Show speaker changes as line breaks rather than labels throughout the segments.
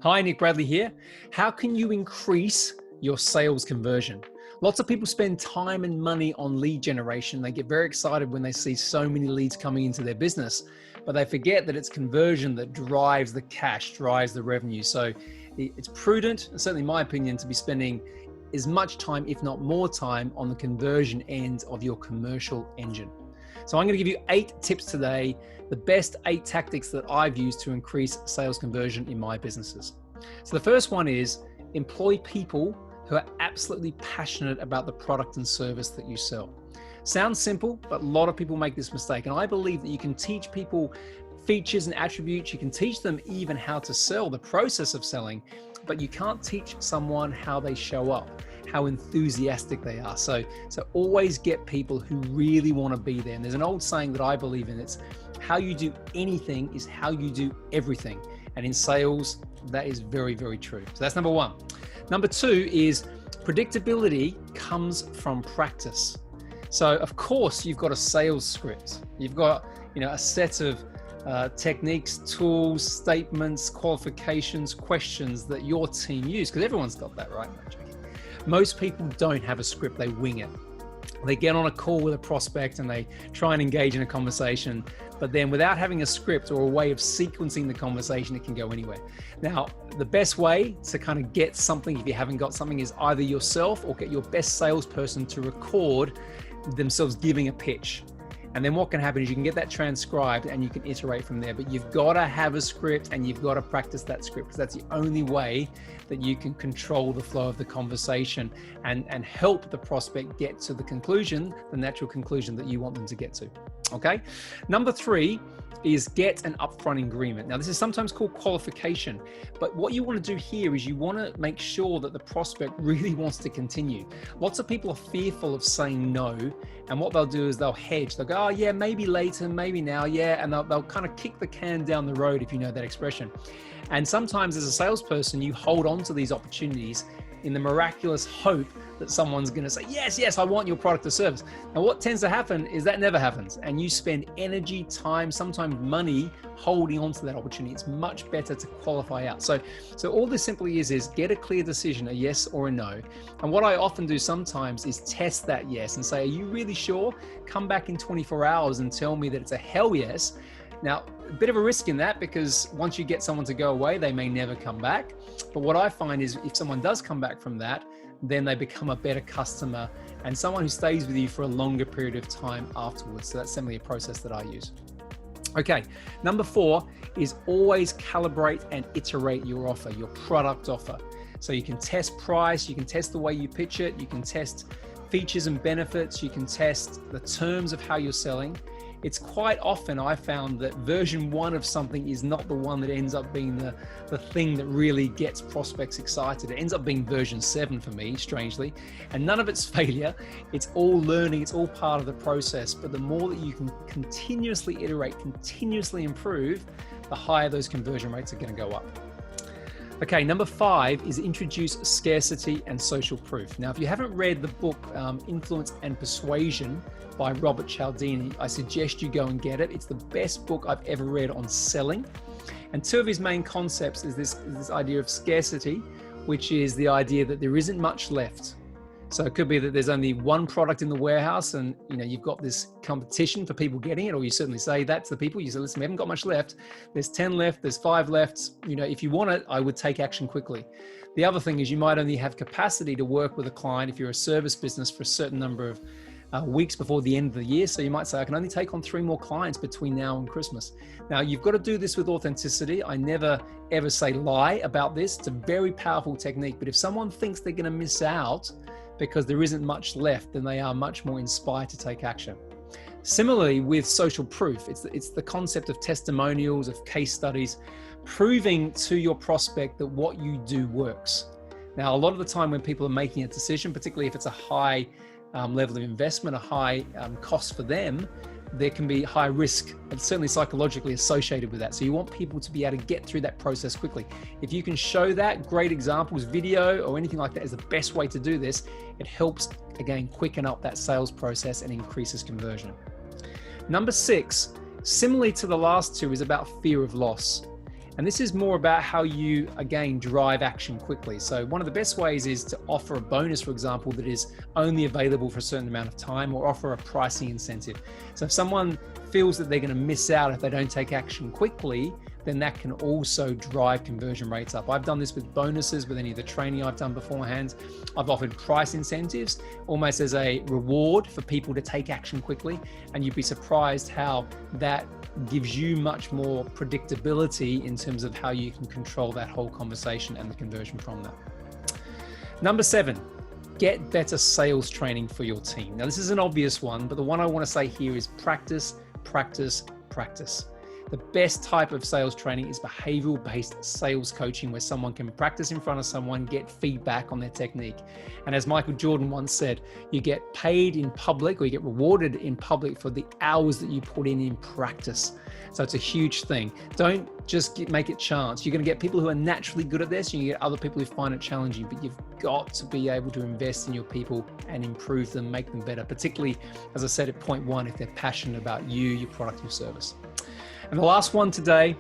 Hi, Nick Bradley here. How can you increase your sales conversion? Lots of people spend time and money on lead generation. They get very excited when they see so many leads coming into their business, but they forget that it's conversion that drives the cash, drives the revenue. So it's prudent, and certainly in my opinion, to be spending as much time, if not more time, on the conversion end of your commercial engine. So I'm going to give you 8 tips today, the best 8 tactics that I've used to increase sales conversion in my businesses. So the first one is employ people who are absolutely passionate about the product and service that you sell. Sounds simple, but a lot of people make this mistake. And I believe that you can teach people features and attributes. You can teach them even how to sell, the process of selling, but you can't teach someone how they show up, how enthusiastic they are. So always get people who really want to be there. And there's an old saying that I believe in. It's how you do anything is how you do everything. And in sales, that is very, very true. So that's number 1. Number 2 is predictability comes from practice. So of course you've got a sales script. You've got, a set of techniques, tools, statements, qualifications, questions that your team use, because everyone's got that, right? No joking. Most people don't have a script, they wing it. They get on a call with a prospect and they try and engage in a conversation, but then without having a script or a way of sequencing the conversation, it can go anywhere. Now, the best way to kind of get something, if you haven't got something, is either yourself or get your best salesperson to record themselves giving a pitch. And then what can happen is you can get that transcribed and you can iterate from there, but you've got to have a script and you've got to practice that script, because that's the only way that you can control the flow of the conversation and help the prospect get to the conclusion, the natural conclusion that you want them to get to. Okay. Number 3 is get an upfront agreement. Now, this is sometimes called qualification, but what you want to do here is you want to make sure that the prospect really wants to continue. Lots of people are fearful of saying no, and what they'll do is they'll hedge. They'll go, oh yeah, maybe later, maybe now, yeah, and they'll kind of kick the can down the road, if you know that expression. And sometimes as a salesperson, you hold on to these opportunities in the miraculous hope that someone's going to say, yes, I want your product or service. Now, what tends to happen is that never happens. And you spend energy, time, sometimes money holding on to that opportunity. It's much better to qualify out. So all this simply is get a clear decision, a yes or a no. And what I often do sometimes is test that yes and say, are you really sure? Come back in 24 hours and tell me that it's a hell yes. Now, a bit of a risk in that, because once you get someone to go away, they may never come back. But what I find is if someone does come back from that, then they become a better customer and someone who stays with you for a longer period of time afterwards. So that's simply a process that I use. Okay, number 4 is always calibrate and iterate your offer, your product offer. So you can test price, you can test the way you pitch it, you can test features and benefits, you can test the terms of how you're selling. It's quite often I found that version 1 of something is not the one that ends up being the thing that really gets prospects excited. It ends up being version 7 for me, strangely, and none of it's failure. It's all learning. It's all part of the process. But the more that you can continuously iterate, continuously improve, the higher those conversion rates are going to go up. Okay, number 5 is introduce scarcity and social proof. Now, if you haven't read the book Influence and Persuasion by Robert Cialdini, I suggest you go and get it. It's the best book I've ever read on selling. And 2 of his main concepts is this idea of scarcity, which is the idea that there isn't much left. So it could be that there's only one product in the warehouse and you've got this competition for people getting it, or you certainly say that to the people. You say, listen, we haven't got much left. There's 10 left, there's 5 left. If you want it, I would take action quickly. The other thing is you might only have capacity to work with a client if you're a service business for a certain number of weeks before the end of the year. So you might say, I can only take on 3 more clients between now and Christmas. Now, you've got to do this with authenticity. I never, ever say lie about this. It's a very powerful technique. But if someone thinks they're going to miss out because there isn't much left, then they are much more inspired to take action. Similarly, with social proof, it's the concept of testimonials, of case studies, proving to your prospect that what you do works. Now, a lot of the time when people are making a decision, particularly if it's a high level of investment, a high cost for them, there can be high risk and certainly psychologically associated with that. So you want people to be able to get through that process quickly. If you can show that, great examples, video or anything like that is the best way to do this. It helps, again, quicken up that sales process and increases conversion. Number 6, similarly to the last 2, is about fear of loss. And this is more about how you, again, drive action quickly. So one of the best ways is to offer a bonus, for example, that is only available for a certain amount of time, or offer a pricing incentive. So if someone feels that they're going to miss out if they don't take action quickly, then that can also drive conversion rates up. I've done this with bonuses, with any of the training I've done beforehand. I've offered price incentives almost as a reward for people to take action quickly. And you'd be surprised how that gives you much more predictability in terms of how you can control that whole conversation and the conversion from that. Number 7, get better sales training for your team. Now, this is an obvious one, but the one I want to say here is practice, practice, practice. The best type of sales training is behavioral-based sales coaching, where someone can practice in front of someone, get feedback on their technique. And as Michael Jordan once said, you get paid in public, or you get rewarded in public for the hours that you put in practice. So it's a huge thing. Don't just make it chance. You're going to get people who are naturally good at this, and you get other people who find it challenging, but you've got to be able to invest in your people and improve them, make them better, particularly, as I said at point 1, if they're passionate about you, your product, your service. And the last one today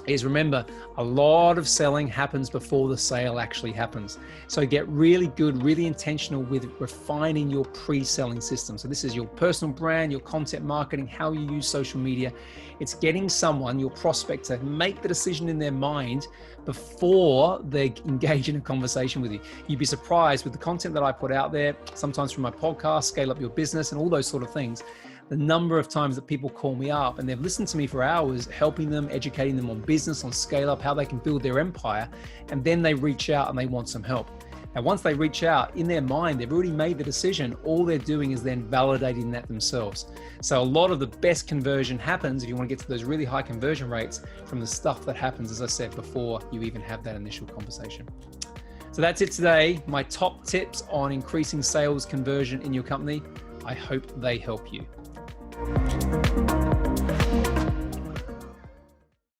is, remember, a lot of selling happens before the sale actually happens. So get really good, really intentional with refining your pre-selling system. So this is your personal brand, your content marketing, how you use social media. It's getting someone, your prospect, to make the decision in their mind before they engage in a conversation with you. You'd be surprised with the content that I put out there, sometimes from my podcast, Scale Up Your Business, and all those sort of things, the number of times that people call me up and they've listened to me for hours, helping them, educating them on business, on scale up, how they can build their empire. And then they reach out and they want some help. Now, once they reach out, in their mind, they've already made the decision. All they're doing is then validating that themselves. So a lot of the best conversion happens, if you want to get to those really high conversion rates, from the stuff that happens, as I said, before you even have that initial conversation. So that's it today. My top tips on increasing sales conversion in your company. I hope they help you.